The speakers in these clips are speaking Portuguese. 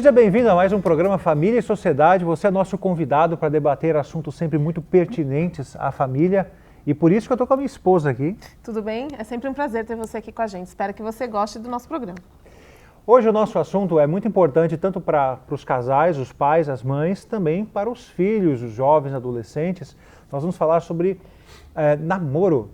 Seja bem-vindo a mais um programa Família e Sociedade. Você é nosso convidado para debater assuntos sempre muito pertinentes à família. E por isso que eu estou com a minha esposa aqui. Tudo bem? É sempre um prazer ter você aqui com a gente. Espero que você goste do nosso programa. Hoje o nosso assunto é muito importante tanto para os casais, os pais, as mães, também para os filhos, os jovens, adolescentes. Nós vamos falar sobre namoro.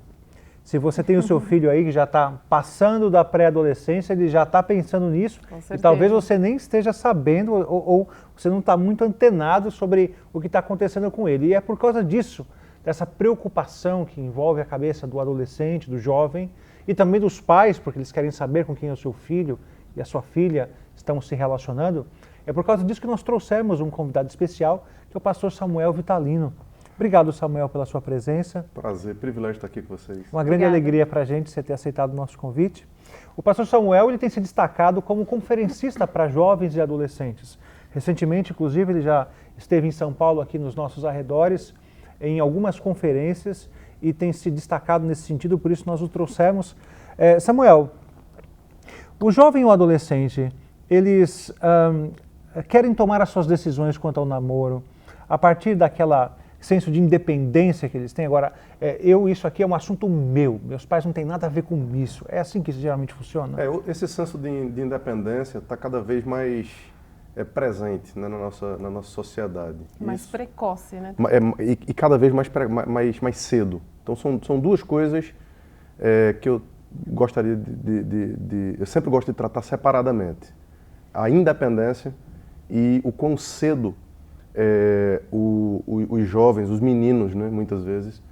Se você tem o seu filho aí que já está passando da pré-adolescência, ele já está pensando nisso e talvez você nem esteja sabendo ou você não está muito antenado sobre o que está acontecendo com ele. E é por causa disso, dessa preocupação que envolve a cabeça do adolescente, do jovem e também dos pais, porque eles querem saber com quem é o seu filho e a sua filha estão se relacionando. É por causa disso que nós trouxemos um convidado especial, que é o pastor Samuel Vitalino. Obrigado, Samuel, pela sua presença. Prazer, privilégio estar aqui com vocês. Uma grande alegria para a gente você ter aceitado o nosso convite. O pastor Samuel ele tem se destacado como conferencista para jovens e adolescentes. Recentemente, inclusive, ele já esteve em São Paulo, aqui nos nossos arredores, em algumas conferências e tem se destacado nesse sentido, por isso nós o trouxemos. Samuel, o jovem e o adolescente, eles querem tomar as suas decisões quanto ao namoro a partir daquela senso de independência que eles têm. Agora, isso aqui é um assunto meu, meus pais não têm nada a ver com isso. É assim que isso geralmente funciona? Esse senso de independência está cada vez mais presente, né, na nossa sociedade. Mais precoce, né? E cada vez mais cedo. Então são duas coisas que eu gostaria eu sempre gosto de tratar separadamente. A independência e o quão cedo os jovens, os meninos, né, muitas vezes,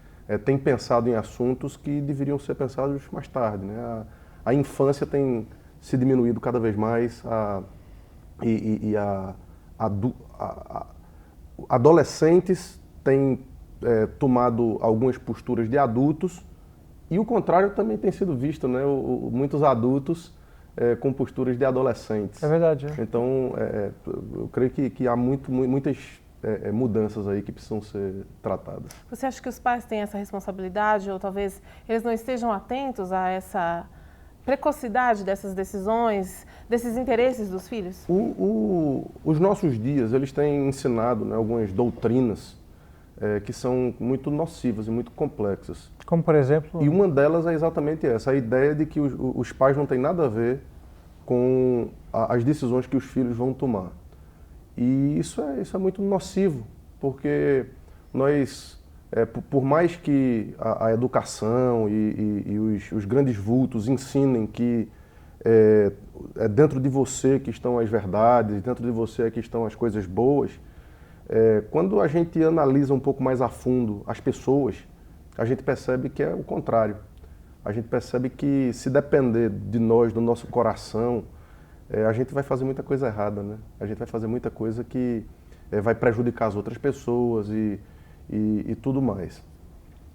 têm pensado em assuntos que deveriam ser pensados mais tarde, né? A infância tem se diminuído cada vez mais, adolescentes têm tomado algumas posturas de adultos e o contrário também tem sido visto, né? Muitos adultos com posturas de adolescentes. É verdade. Então, eu creio que há muitas mudanças aí que precisam ser tratadas. Você acha que os pais têm essa responsabilidade ou talvez eles não estejam atentos a essa precocidade dessas decisões, desses interesses dos filhos? Os nossos dias, eles têm ensinado, né, algumas doutrinas que são muito nocivas e muito complexas. Como, por exemplo? E uma delas é exatamente essa, a ideia de que os pais não têm nada a ver com as decisões que os filhos vão tomar. E isso é muito nocivo, porque nós, por mais que a educação e os grandes vultos ensinem que é dentro de você que estão as verdades, dentro de você é que estão as coisas boas, quando a gente analisa um pouco mais a fundo as pessoas, a gente percebe que é o contrário. A gente percebe que se depender de nós, do nosso coração, a gente vai fazer muita coisa errada, né? A gente vai fazer muita coisa que vai prejudicar as outras pessoas e tudo mais.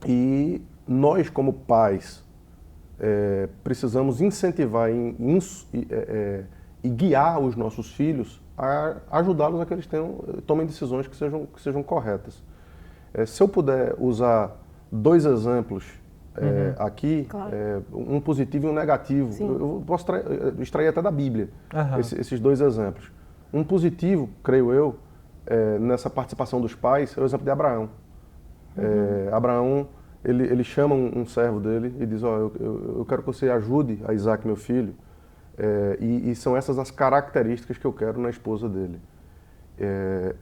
E nós, como pais, precisamos incentivar e guiar os nossos filhos a ajudá-los a que eles tomem decisões que sejam corretas. Se eu puder usar dois exemplos aqui, claro. Um positivo e um negativo. Eu posso extrair até da Bíblia esses dois exemplos. Um positivo, creio eu, nessa participação dos pais, é o exemplo de Abraão. Abraão, ele chama um servo dele e diz, eu quero que você ajude a Isaac, meu filho, e são essas as características que eu quero na esposa dele.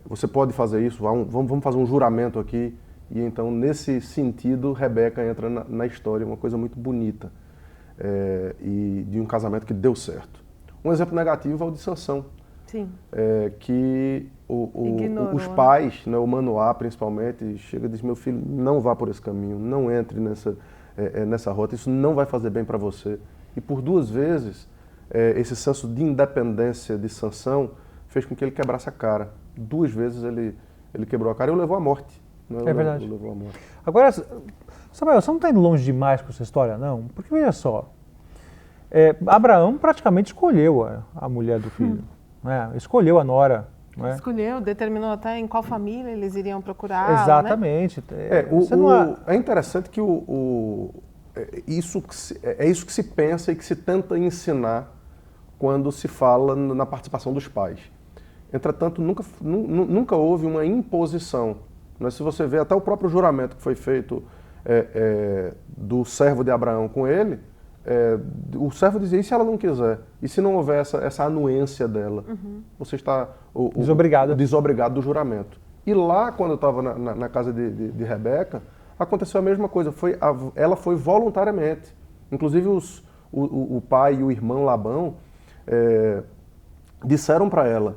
Você pode fazer isso, vamos fazer um juramento aqui. E então, nesse sentido, Rebeca entra na história, uma coisa muito bonita, e de um casamento que deu certo. Um exemplo negativo é o de Sansão. Sim. Que os pais, né, o Manoá principalmente, chega e diz, meu filho, não vá por esse caminho, não entre nessa rota, isso não vai fazer bem para você. E por duas vezes, esse senso de independência de Sansão fez com que ele quebrasse a cara. Duas vezes ele quebrou a cara e o levou à morte. É verdade. Agora, Samuel, você não está indo longe demais com essa história, não? Porque, veja só, Abraão praticamente escolheu a mulher do filho, né? Escolheu a nora. Né? Escolheu, determinou até em qual família eles iriam procurar. Exatamente. Né? É interessante que isso que se pensa e que se tenta ensinar quando se fala na participação dos pais. Entretanto, nunca houve uma imposição. Né? Se você vê até o próprio juramento que foi feito do servo de Abraão com ele, o servo dizia, e se ela não quiser? E se não houver essa anuência dela? Você está desobrigado do juramento. E lá, quando eu estava na casa de Rebeca, aconteceu a mesma coisa. Ela foi voluntariamente. Inclusive, o pai e o irmão Labão disseram para ela,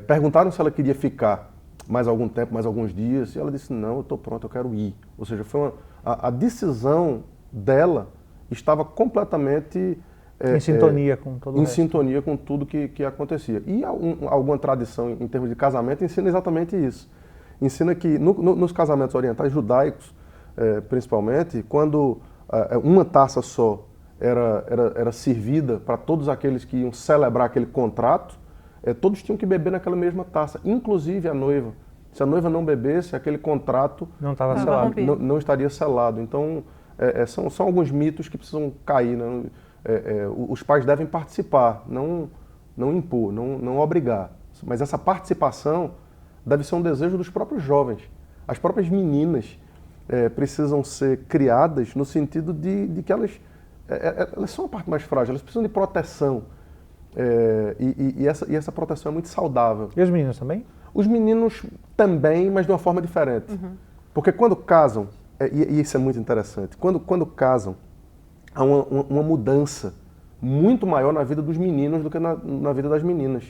perguntaram se ela queria ficar mais algum tempo, mais alguns dias, e ela disse, não, eu estou pronta, eu quero ir. Ou seja, a decisão dela estava completamente em sintonia com todo o resto. Sintonia com tudo que acontecia. E alguma tradição em termos de casamento ensina exatamente isso. Ensina que nos casamentos orientais, judaicos principalmente, quando uma taça só era servida para todos aqueles que iam celebrar aquele contrato, todos tinham que beber naquela mesma taça, inclusive a noiva. Se a noiva não bebesse, aquele contrato não estava selado. Não estaria selado. Então, são alguns mitos que precisam cair. Né? Os pais devem participar, não impor, não obrigar. Mas essa participação deve ser um desejo dos próprios jovens. As próprias meninas precisam ser criadas no sentido de que elas são a parte mais frágil, elas precisam de proteção. E essa proteção é muito saudável. E os meninos também? Os meninos também, mas de uma forma diferente. Porque quando casam, e isso é muito interessante, quando casam, há uma mudança muito maior na vida dos meninos do que na vida das meninas.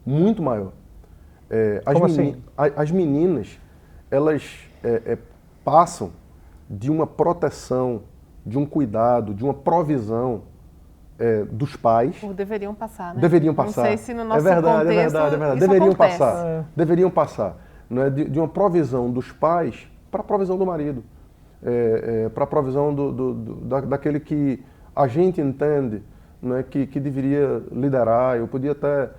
Muito maior. As meninas, elas passam de uma proteção, de um cuidado, de uma provisão dos pais. Ou deveriam passar, né? Deveriam passar. Não sei se no nosso contexto é verdade. Deveriam passar. Não é? De uma provisão dos pais para a provisão do marido. Para a provisão daquele que a gente entende, não é? que deveria liderar. Eu podia até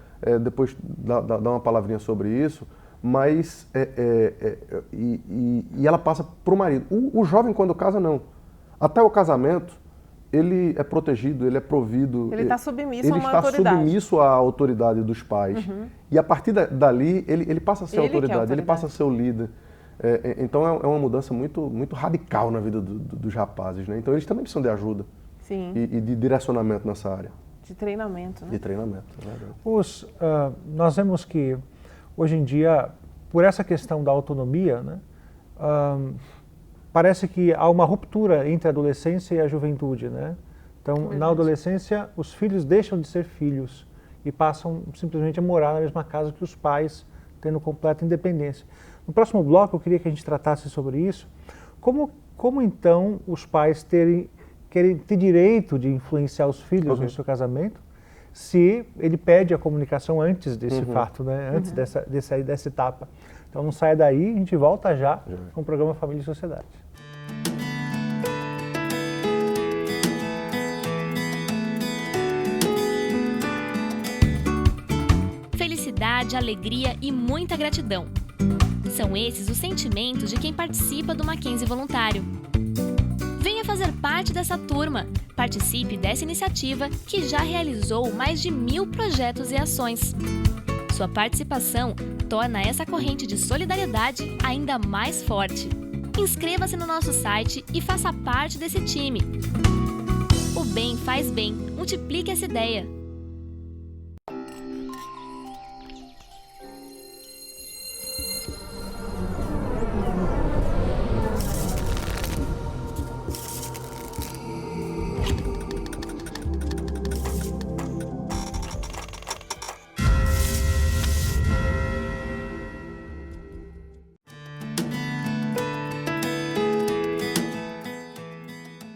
depois dar uma palavrinha sobre isso, mas e ela passa para o marido. O jovem, quando casa, não. Até o casamento, ele é protegido, ele é provido. Ele está submisso a uma autoridade. Ele está submisso à autoridade dos pais. E a partir dali, ele passa a ser autoridade, ele passa a ser o líder. Então é uma mudança muito, muito radical na vida dos rapazes. Né? Então eles também precisam de ajuda. Sim. E de direcionamento nessa área. De treinamento. Né? De treinamento, é verdade. Nós vemos que, hoje em dia, por essa questão da autonomia, né, parece que há uma ruptura entre a adolescência e a juventude, né? Então, na adolescência, os filhos deixam de ser filhos e passam simplesmente a morar na mesma casa que os pais, tendo completa independência. No próximo bloco, eu queria que a gente tratasse sobre isso. Como então os pais querem ter direito de influenciar os filhos no seu casamento, se ele pede a comunicação antes desse fato, né? Antes dessa etapa. Então não saia daí, a gente volta já com o programa Família e Sociedade. Felicidade, alegria e muita gratidão. São esses os sentimentos de quem participa do Mackenzie Voluntário. Venha fazer parte dessa turma. Participe dessa iniciativa que já realizou mais de 1000 projetos e ações. Sua participação torna essa corrente de solidariedade ainda mais forte. Inscreva-se no nosso site e faça parte desse time. O bem faz bem. Multiplique essa ideia.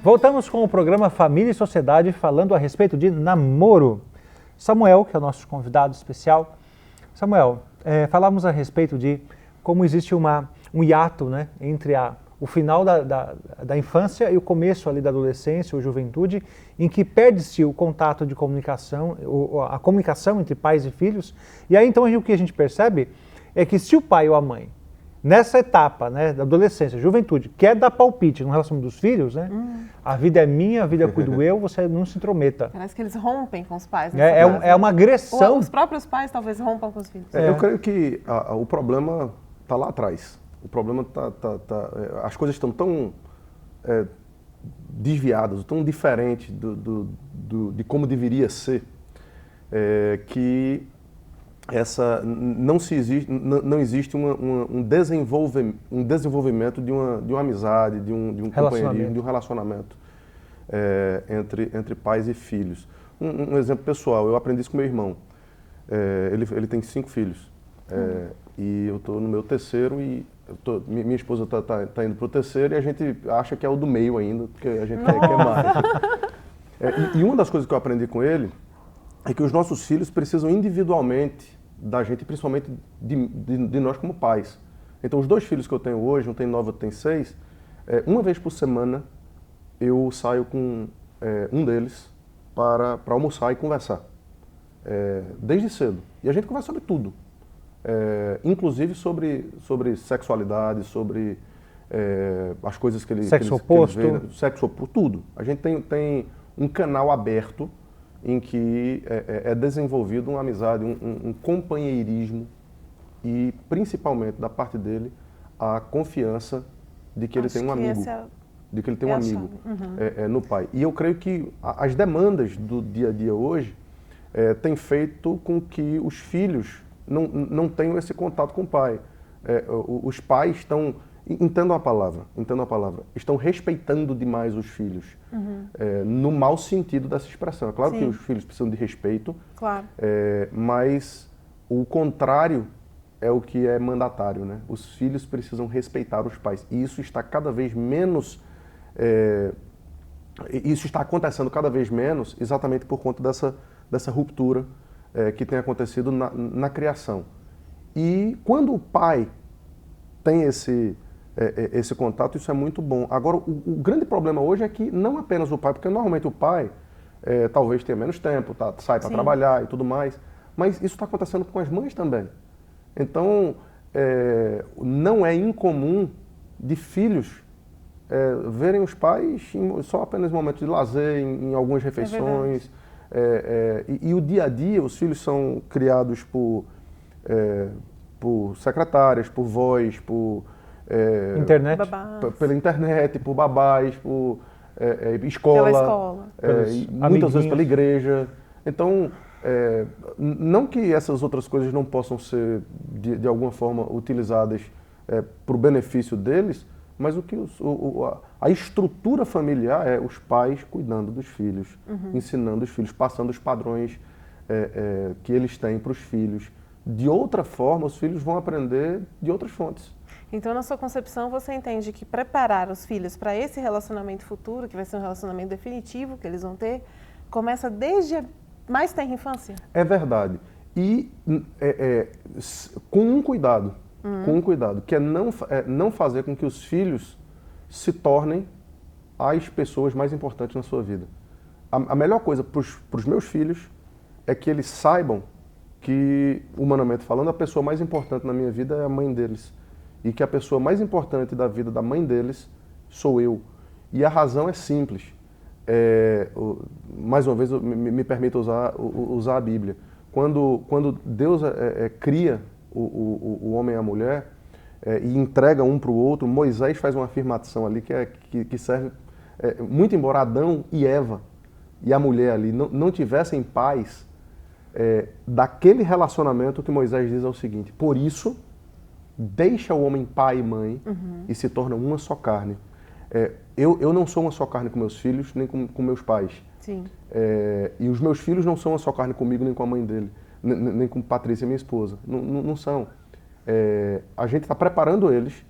Voltamos com o programa Família e Sociedade falando a respeito de namoro. Samuel, que é o nosso convidado especial. Samuel, falamos a respeito de como existe um hiato, né, entre o final da infância e o começo ali da adolescência ou juventude, em que perde-se o contato de comunicação, a comunicação entre pais e filhos. E aí então o que a gente percebe é que se o pai ou a mãe nessa etapa, né, da adolescência, juventude, quer dar palpite no relacionamento dos filhos, né? A vida é minha, a vida cuido eu, você não se intrometa. Parece que eles rompem com os pais. É uma agressão. Ou os próprios pais talvez rompam com os filhos. Eu creio que o problema está lá atrás. O problema as coisas estão tão desviadas, tão diferentes de como deveria ser, que não existe um desenvolvimento de uma amizade, de um companheirismo, de um relacionamento entre pais e filhos. Um exemplo pessoal, eu aprendi isso com meu irmão. Ele tem 5 filhos. E eu estou no meu terceiro e minha esposa está indo para o terceiro e a gente acha que é o do meio ainda, porque a gente quer mais. E uma das coisas que eu aprendi com ele é que os nossos filhos precisam individualmente da gente, principalmente de nós como pais. Então, os 2 filhos que eu tenho hoje, um tem 9, outro tem 6, uma vez por semana eu saio com um deles para almoçar e conversar, desde cedo. E a gente conversa sobre tudo. Inclusive sobre sexualidade, sobre as coisas que ele sexo oposto, sexo oposto, tudo. A gente tem um canal aberto em que é desenvolvido uma amizade, um companheirismo e principalmente da parte dele a confiança de que ele tem um amigo, de que ele tem um amigo no pai. E eu creio que as demandas do dia a dia hoje têm feito com que os filhos não tenham esse contato com o pai. Os pais estão, entendam a palavra, estão respeitando demais os filhos, no mau sentido dessa expressão. É claro que os filhos precisam de respeito, claro. Mas o contrário é o que é mandatário, né? Os filhos precisam respeitar os pais. E isso está cada vez menos, isso está acontecendo cada vez menos exatamente por conta dessa ruptura que tem acontecido na criação. E quando o pai tem esse contato, isso é muito bom. Agora, o grande problema hoje é que não apenas o pai, porque normalmente o pai talvez tenha menos tempo, sai para trabalhar e tudo mais, mas isso está acontecendo com as mães também. Então, não é incomum de filhos verem os pais só apenas em momentos de lazer, em algumas refeições. E o dia a dia, os filhos são criados por secretárias, por vós, por internet. Pela internet, por babás, por escola, muitas vezes pela igreja. Então, não que essas outras coisas não possam ser de alguma forma utilizadas para o benefício deles, mas a estrutura familiar é os pais cuidando dos filhos, ensinando os filhos, passando os padrões que eles têm para os filhos. De outra forma, os filhos vão aprender de outras fontes. Então, na sua concepção, você entende que preparar os filhos para esse relacionamento futuro, que vai ser um relacionamento definitivo que eles vão ter, começa desde a mais tenra infância? É verdade. E com um cuidado, que é não fazer com que os filhos se tornem as pessoas mais importantes na sua vida. A melhor coisa para os meus filhos é que eles saibam que, humanamente falando, a pessoa mais importante na minha vida é a mãe deles. E que a pessoa mais importante da vida da mãe deles sou eu. E a razão é simples. Mais uma vez, me permito usar a Bíblia. Quando Deus cria o homem e a mulher e entrega um para o outro, Moisés faz uma afirmação ali que serve, muito embora Adão e Eva e a mulher ali não tivessem paz, daquele relacionamento, que Moisés diz é o seguinte: por isso, deixa o homem pai e mãe e se torna uma só carne. Eu não sou uma só carne com meus filhos, nem com meus pais. Sim. E os meus filhos não são uma só carne comigo, nem com a mãe dele, nem com Patrícia, minha esposa. Não são. A gente está preparando eles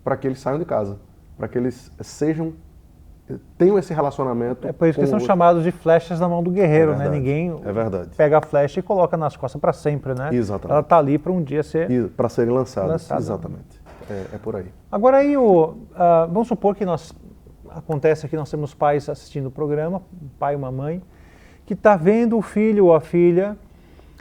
para que eles saiam de casa, para que eles tenham esse relacionamento. É por isso que são chamados de flechas na mão do guerreiro, né? Ninguém pega a flecha e coloca nas costas para sempre, né? Exatamente. Ela está ali para um dia ser... Para serem lançadas. Exatamente. É por aí. Agora aí, vamos supor que acontece aqui, nós temos pais assistindo o programa, um pai e uma mãe, que está vendo o filho ou a filha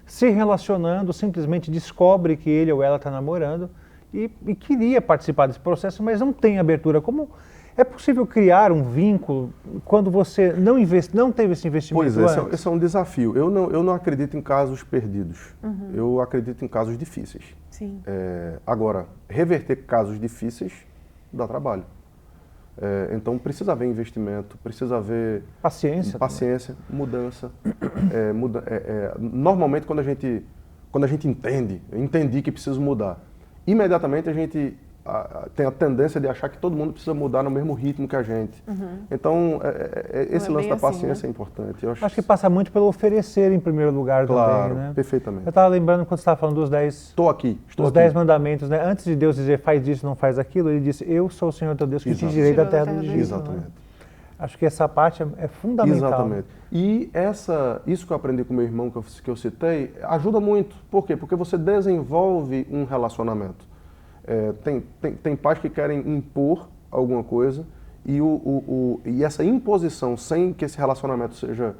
se relacionando, simplesmente descobre que ele ou ela está namorando e queria participar desse processo, mas não tem abertura. Como é possível criar um vínculo quando você não teve esse investimento Pois é, antes? esse é um desafio. Eu não acredito em casos perdidos. Eu acredito em casos difíceis. Sim. Agora, reverter casos difíceis dá trabalho. Então precisa haver investimento, precisa haver Paciência. mudança. Normalmente quando a gente entendi que precisa mudar, imediatamente a gente tem a tendência de achar que todo mundo precisa mudar no mesmo ritmo que a gente. Então esse lance da paciência é importante. Eu acho que passa muito pelo oferecer em primeiro lugar claro, também, né? Perfeitamente. Eu estava lembrando quando você estava falando dos 10... Estou aqui. Os 10 mandamentos, né? Antes de Deus dizer faz isso, não faz aquilo, ele disse, eu sou o Senhor teu Deus que te tirei da terra do Egito. Exatamente. Né? Acho que essa parte é fundamental. Exatamente. E isso que eu aprendi com meu irmão, que eu citei, ajuda muito. Por quê? Porque você desenvolve um relacionamento. Tem pais que querem impor alguma coisa e essa imposição, sem que esse relacionamento seja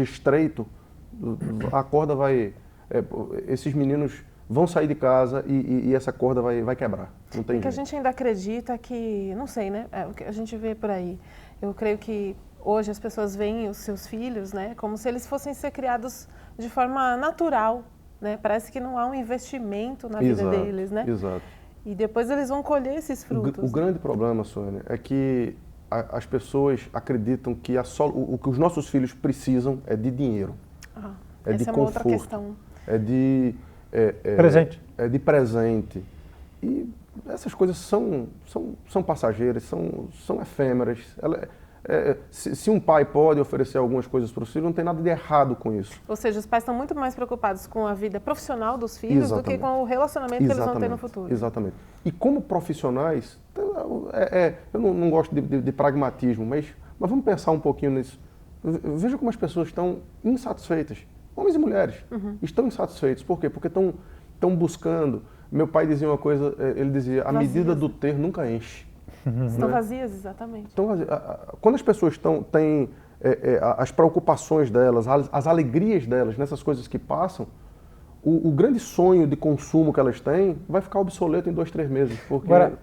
estreito, a corda vai... esses meninos vão sair de casa e essa corda vai quebrar. Não tem jeito. A gente ainda acredita que... Não sei, né? É o que a gente vê por aí. Eu creio que hoje as pessoas veem os seus filhos, né, como se eles fossem ser criados de forma natural. Né? Parece que não há um investimento na vida deles, né? Exato. E depois eles vão colher esses frutos. O grande problema, Sônia, é que as pessoas acreditam que o que os nossos filhos precisam é de dinheiro, é de essa é uma conforto, outra questão. é de presente. É de presente. E essas coisas são passageiras, são efêmeras. Se um pai pode oferecer algumas coisas para os filhos, não tem nada de errado com isso. Ou seja, os pais estão muito mais preocupados com a vida profissional dos filhos do que com o relacionamento que eles vão ter no futuro. Exatamente. E como profissionais, eu não gosto de pragmatismo, mas vamos pensar um pouquinho nisso. Veja como as pessoas estão insatisfeitas. Homens e mulheres estão insatisfeitos. Por quê? Porque estão buscando. Meu pai dizia uma coisa, ele dizia, a medida do ter nunca enche. Estão vazias, exatamente. Quando as pessoas têm as preocupações delas, as alegrias delas nessas coisas que passam, o grande sonho de consumo que elas têm vai ficar obsoleto em 2, 3 meses. Porque, agora,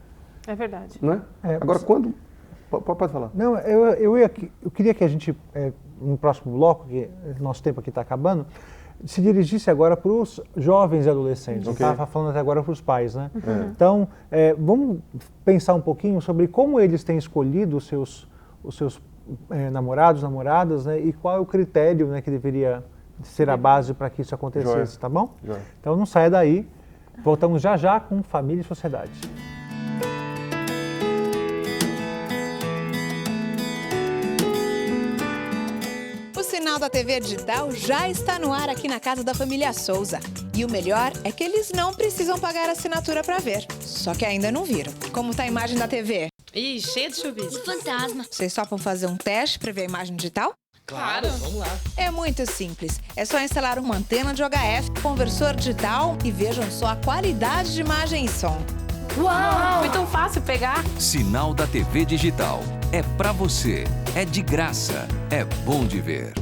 é verdade. Né? Agora, quando... Pode falar. Não, eu queria que a gente, no próximo bloco, que nosso tempo aqui está acabando, se dirigisse agora para os jovens e adolescentes. Okay. Eu estava falando até agora para os pais, né? Então, vamos pensar um pouquinho sobre como eles têm escolhido os seus namorados, namoradas, né? E qual é o critério, né, que deveria ser a base para que isso acontecesse, tá bom? Então, não saia daí. Voltamos já com Família e Sociedade. O Sinal da TV Digital já está no ar aqui na casa da família Souza. E o melhor é que eles não precisam pagar assinatura para ver. Só que ainda não viram. Como tá a imagem da TV? Ih, cheia de chuvisco. Fantasma. Vocês topam fazer um teste para ver a imagem digital? Claro, vamos lá. É muito simples. É só instalar uma antena de HF, conversor digital e vejam só a qualidade de imagem e som. Uau! Foi tão fácil pegar. Sinal da TV Digital. É pra você. É de graça. É bom de ver.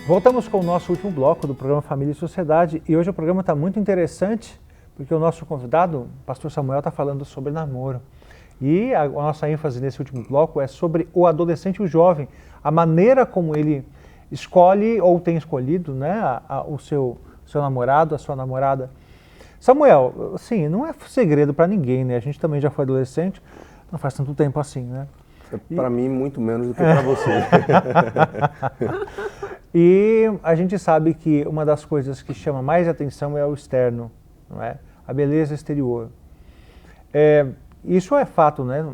Voltamos com o nosso último bloco do programa Família e Sociedade e hoje o programa está muito interessante porque o nosso convidado, o pastor Samuel, está falando sobre namoro. E a nossa ênfase nesse último bloco é sobre o adolescente e o jovem, a maneira como ele escolhe ou tem escolhido, né, o seu namorado, a sua namorada. Samuel, assim, não é segredo para ninguém, né? A gente também já foi adolescente, não faz tanto tempo assim, né? Para mim, muito menos do que para você. E a gente sabe que uma das coisas que chama mais atenção é o externo, não é? A beleza exterior. Isso é fato, né?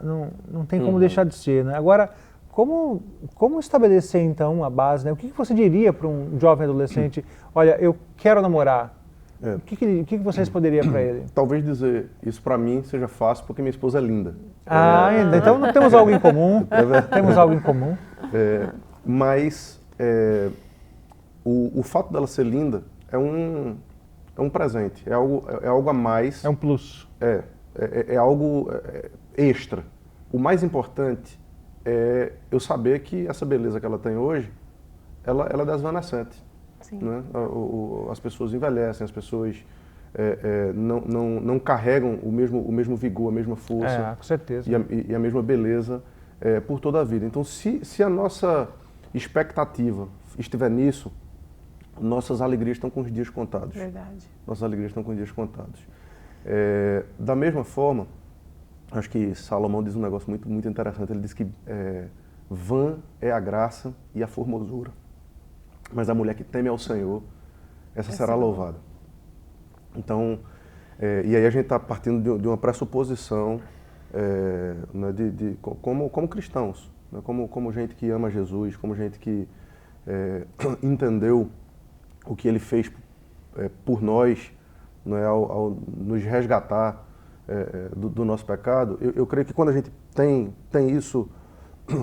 Não tem como deixar de ser, né? Agora, como estabelecer, então, a base, né? O que você diria para um jovem adolescente? Olha, eu quero namorar. O que vocês poderiam para ele? Talvez dizer isso para mim seja fácil porque minha esposa é linda. Então não temos algo em comum. Temos algo em comum. Mas o fato dela ser linda é um presente, é algo a mais. É um plus. É algo extra. O mais importante é eu saber que essa beleza que ela tem hoje, ela é desvanecente. Sim. Né? As pessoas envelhecem, as pessoas não carregam o mesmo vigor, a mesma força Com certeza. e a mesma beleza por toda a vida. Então, se a nossa expectativa estiver nisso, nossas alegrias estão com os dias contados. Verdade. Nossas alegrias estão com os dias contados. Da mesma forma, acho que Salomão diz um negócio muito, muito interessante. Ele diz que vã é a graça e a formosura, mas a mulher que teme ao Senhor, essa será louvada. Então, e aí a gente está partindo de uma pressuposição né, como cristãos, né, como gente que ama Jesus, como gente que entendeu o que Ele fez por nós, né, ao nos resgatar do nosso pecado. Eu creio que quando a gente tem isso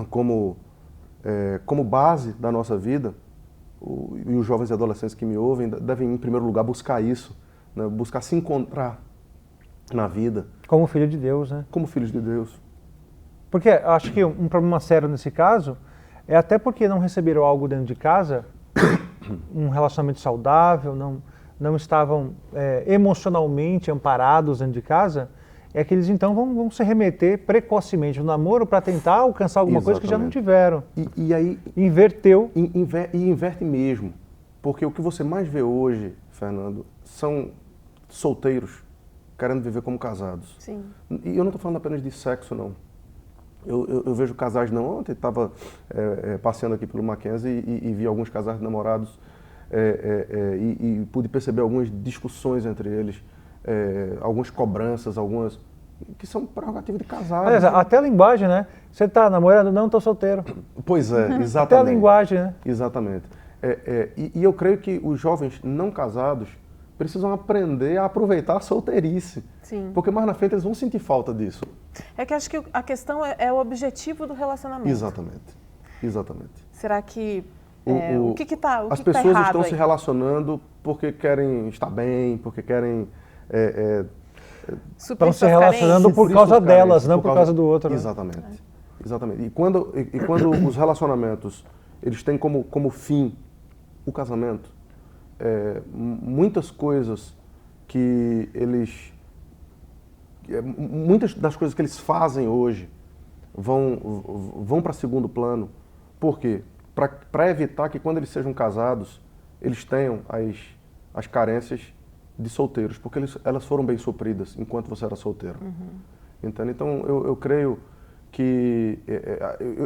como base da nossa vida, e os jovens e adolescentes que me ouvem devem, em primeiro lugar, buscar isso, né, buscar se encontrar na vida. Como filho de Deus, né? Como filhos de Deus. Porque acho que um problema sério nesse caso é até porque não receberam algo dentro de casa, um relacionamento saudável, não estavam emocionalmente amparados dentro de casa, é que eles então vão se remeter precocemente ao namoro para tentar alcançar alguma coisa que já não tiveram. E aí inverteu. Inverte mesmo. Porque o que você mais vê hoje, Fernando, são solteiros querendo viver como casados. Sim. E eu não estou falando apenas de sexo, não. Eu vejo casais, não. Ontem estava passeando aqui pelo Mackenzie e vi alguns casais de namorados e pude perceber algumas discussões entre eles, algumas cobranças, algumas que são prerrogativas de casais. Aliás, até a linguagem, né? Você está namorando? Não, estou solteiro. Pois é, exatamente. Até a linguagem, né? Exatamente. E eu creio que os jovens não casados precisam aprender a aproveitar a solteirice. Sim. Porque mais na frente eles vão sentir falta disso. É que acho que a questão é o objetivo do relacionamento. Exatamente. Será que o que está as pessoas estão aí? se relacionando porque querem estar bem, porque querem estão se relacionando por causa delas, não por causa do outro. Né? Exatamente. E quando os relacionamentos eles têm como fim o casamento, muitas coisas que muitas das coisas que eles fazem hoje vão para segundo plano. Por quê? Para evitar que quando eles sejam casados, eles tenham as carências de solteiros, porque elas foram bem supridas enquanto você era solteiro. Entende? Então, eu creio que...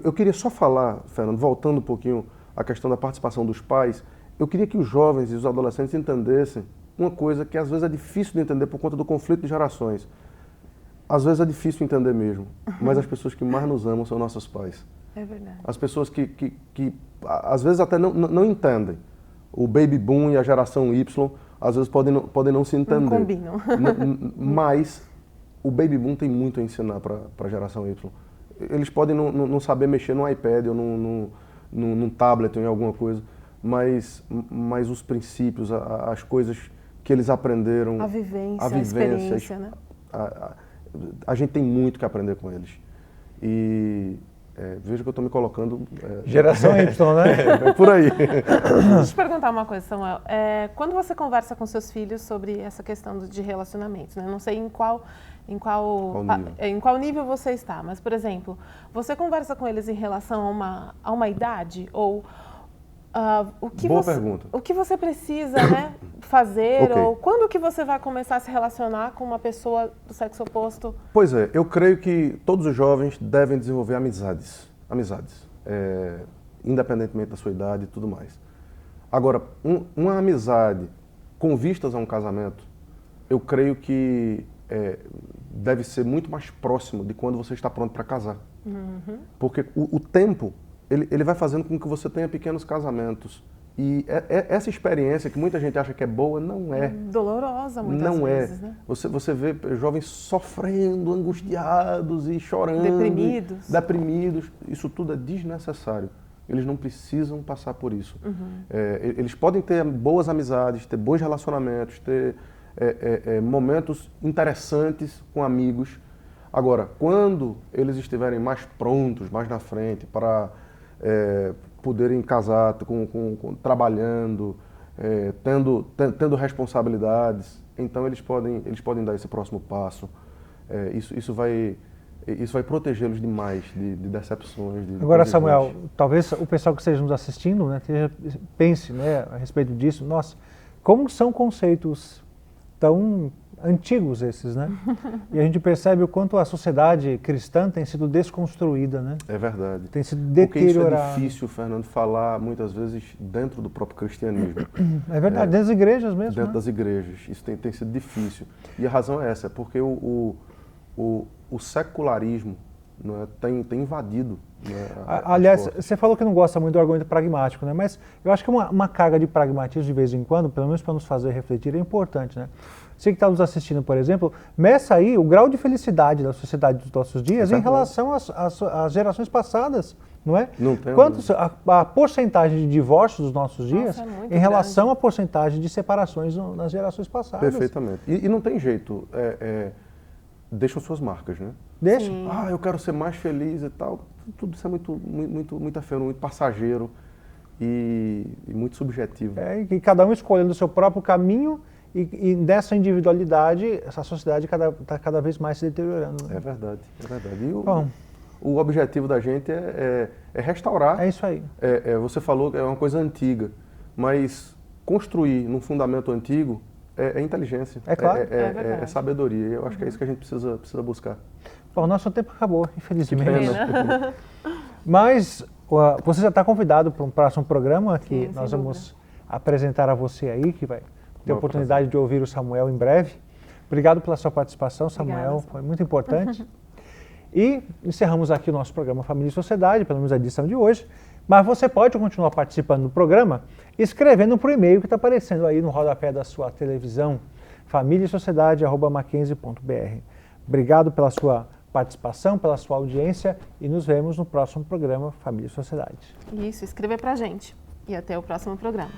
Eu queria só falar, Fernando, voltando um pouquinho à questão da participação dos pais, eu queria que os jovens e os adolescentes entendessem uma coisa que às vezes é difícil de entender por conta do conflito de gerações. Às vezes é difícil entender mesmo, mas as pessoas que mais nos amam são nossos pais. É verdade. As pessoas que às vezes até não entendem. O baby boom e a geração Y, às vezes podem não se entender. Não combinam. Mas o baby boom tem muito a ensinar para a geração Y. Eles podem não saber mexer no iPad ou num tablet ou em alguma coisa, mas os princípios, as coisas que eles aprenderam... A vivência, a experiência, né? A gente tem muito que aprender com eles. E veja que eu estou me colocando... Geração Y, né? É por aí. Deixa eu te perguntar uma coisa, Samuel. Quando você conversa com seus filhos sobre essa questão de relacionamentos, né? Não sei em qual nível você está, mas, por exemplo, você conversa com eles em relação a uma idade? Ou Boa pergunta. O que você precisa, né, fazer? Okay. Ou quando que você vai começar a se relacionar com uma pessoa do sexo oposto? Pois é, eu creio que todos os jovens devem desenvolver amizades, independentemente da sua idade e tudo mais. Agora, uma amizade com vistas a um casamento, eu creio que deve ser muito mais próximo de quando você está pronto para casar. Porque o tempo, ele vai fazendo com que você tenha pequenos casamentos. E essa experiência que muita gente acha que é boa, não é. Dolorosa muitas vezes, né? Você vê jovens sofrendo, angustiados e chorando. Deprimidos. Isso tudo é desnecessário. Eles não precisam passar por isso. Eles podem ter boas amizades, ter bons relacionamentos, ter momentos interessantes com amigos. Agora, quando eles estiverem mais prontos, mais na frente, para poderem casar, trabalhando, tendo responsabilidades, então eles podem dar esse próximo passo. Isso vai protegê-los demais de decepções. Agora, Samuel, talvez o pessoal que esteja nos assistindo, né, pense, né, a respeito disso. Nossa, como são conceitos tão antigos esses, né? E a gente percebe o quanto a sociedade cristã tem sido desconstruída, né? É verdade. Tem sido deteriorada. Porque isso é difícil, Fernando, falar muitas vezes dentro do próprio cristianismo. É verdade, dentro das igrejas mesmo. Dentro né? das igrejas. Isso tem sido difícil. E a razão é essa, é porque o secularismo, não é, tem invadido. Né, aliás, você falou que não gosta muito do argumento pragmático, né? Mas eu acho que uma carga de pragmatismo de vez em quando, pelo menos para nos fazer refletir, é importante, né? Você que está nos assistindo, por exemplo, meça aí o grau de felicidade da sociedade dos nossos dias em relação às gerações passadas, não é? Não tem. Quantos, a porcentagem de divórcios dos nossos dias muito em relação grande. à porcentagem de separações nas gerações passadas. Perfeitamente. E não tem jeito. Deixam suas marcas, né? Deixa. Eu quero ser mais feliz e tal. Tudo isso é muito efêmero, muito passageiro e muito subjetivo. E cada um escolhendo o seu próprio caminho e dessa individualidade, essa sociedade está cada vez mais se deteriorando. Né? É verdade, é verdade. E Bom, o objetivo da gente é restaurar. é isso aí. Você falou que é uma coisa antiga, mas construir num fundamento antigo é inteligência. É claro. É sabedoria. Eu acho que é isso que a gente precisa buscar. Bom, nosso tempo acabou, infelizmente. pena. Mas você já está convidado para um próximo programa que Sim, nós sem vamos apresentar a você aí, que vai ter a Bom, oportunidade de ouvir o Samuel em breve. Obrigado pela sua participação, Samuel. Obrigada, Foi muito importante. E encerramos aqui o nosso programa Família e Sociedade, pelo menos a edição de hoje. Mas você pode continuar participando do programa escrevendo para o e-mail que está aparecendo aí no rodapé da sua televisão, familiaesociedade@mackenzie.br. Obrigado pela sua participação, pela sua audiência e nos vemos no próximo programa Família e Sociedade. Isso, escreva pra gente. E até o próximo programa.